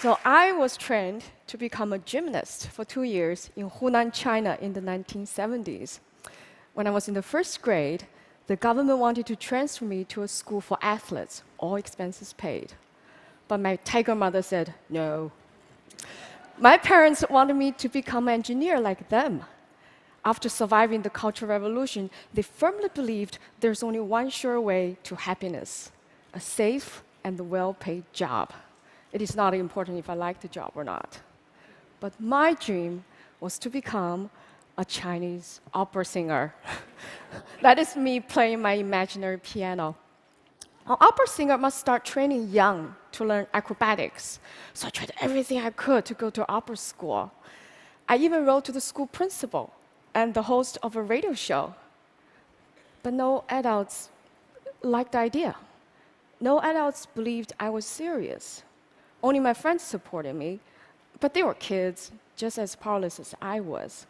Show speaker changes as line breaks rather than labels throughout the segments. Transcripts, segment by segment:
So I was trained to become a gymnast for 2 years in Hunan, China in the 1970s. When I was in the first grade, the government wanted to transfer me to a school for athletes, all expenses paid. But my tiger mother said, no. My parents wanted me to become an engineer like them. After surviving the Cultural Revolution, they firmly believed there's only one sure way to happiness, a safe and well-paid job. It is not important if I like the job or not. But my dream was to become a Chinese opera singer. That is me playing my imaginary piano. An opera singer must start training young to learn acrobatics. So I tried everything I could to go to opera school. I even wrote to the school principal and the host of a radio show. But no adults liked the idea. No adults believed I was serious. Only my friends supported me, but they were kids, just as powerless as I was.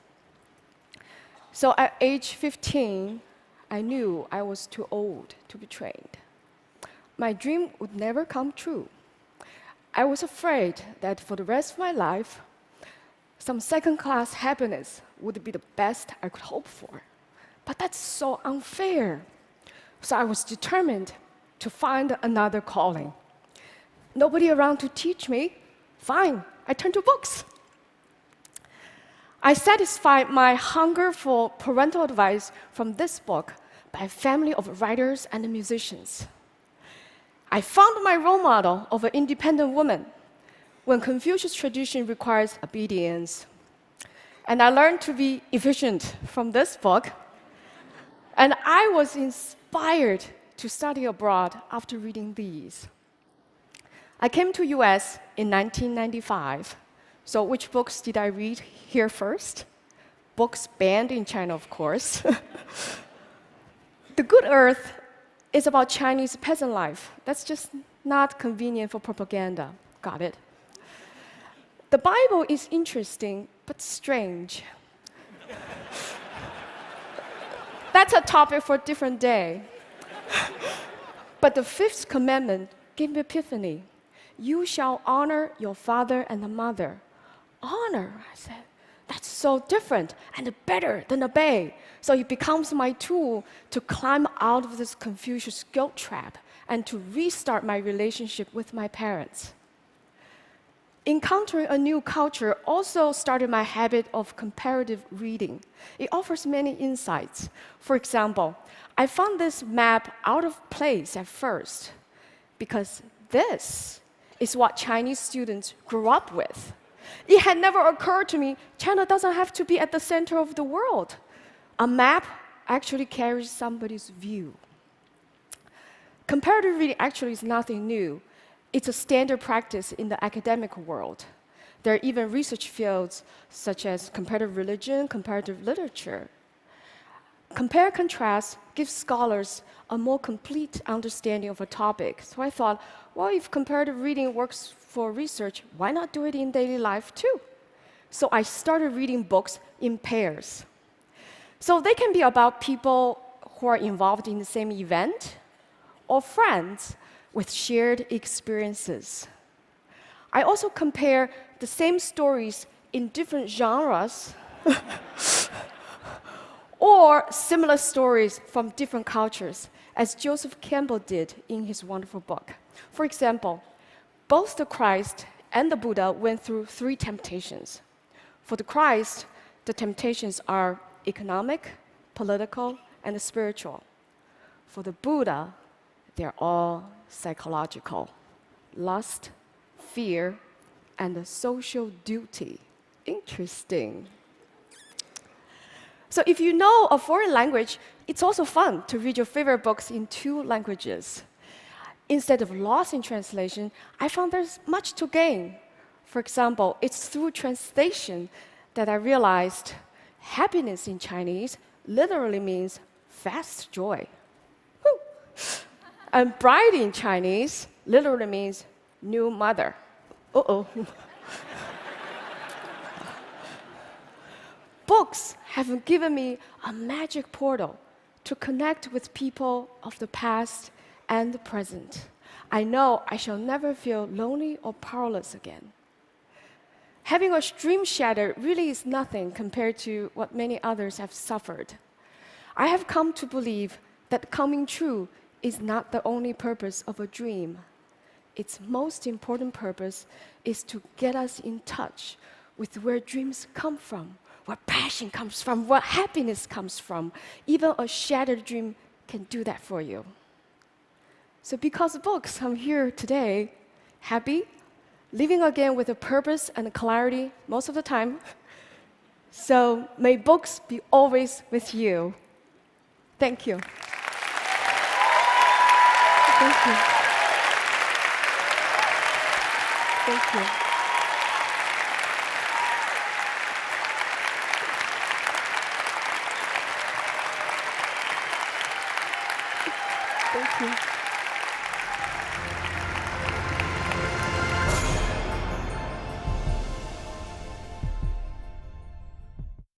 So at age 15, I knew I was too old to be trained. My dream would never come true. I was afraid that for the rest of my life, some second-class happiness would be the best I could hope for. But that's so unfair. So I was determined to find another calling. Nobody around to teach me? Fine, I turned to books. I satisfied my hunger for parental advice from this book by a family of writers and musicians. I found my role model of an independent woman when Confucius tradition requires obedience. And I learned to be efficient from this book. And I was inspired to study abroad after reading these. I came to US in 1995. So which books did I read here first? Books banned in China, of course. The Good Earth is about Chinese peasant life. That's just not convenient for propaganda. Got it. The Bible is interesting, but strange. That's a topic for a different day. But the fifth commandment gave me epiphany. You shall honor your father and the mother. Honor, I said. That's so different and better than obey. So it becomes my tool to climb out of this Confucius guilt trap and to restart my relationship with my parents. Encountering a new culture also started my habit of comparative reading. It offers many insights. For example, I found this map out of place at first because this is what Chinese students grew up with. It had never occurred to me China doesn't have to be at the center of the world. A map actually carries somebody's view. Comparative reading actually is nothing new. It's a standard practice in the academic world. There are even research fields such as comparative religion, comparative literature. Compare-contrast gives scholars a more complete understanding of a topic. So I thought, well, if comparative reading works for research, why not do it in daily life too? So I started reading books in pairs. So they can be about people who are involved in the same event or friends with shared experiences. I also compare the same stories in different genres or similar stories from different cultures, as Joseph Campbell did in his wonderful book. For example, both the Christ and the Buddha went through 3 temptations. For the Christ, the temptations are economic, political, and spiritual. For the Buddha, they're all psychological: lust, fear, and the social duty. Interesting. So if you know a foreign language, it's also fun to read your favorite books in 2 languages. Instead of loss in translation, I found there's much to gain. For example, it's through translation that I realized happiness in Chinese literally means fast joy. Woo. And bride in Chinese literally means new mother. Uh-oh. Books have given me a magic portal to connect with people of the past and the present. I know I shall never feel lonely or powerless again. Having a dream shattered really is nothing compared to what many others have suffered. I have come to believe that coming true is not the only purpose of a dream. Its most important purpose is to get us in touch with where dreams come from, where passion comes from, where happiness comes from. Even a shattered dream can do that for you. So because of books, I'm here today, happy, living again with a purpose and a clarity most of the time. So may books be always with you. Thank you. Thank you. Thank you. Thank you.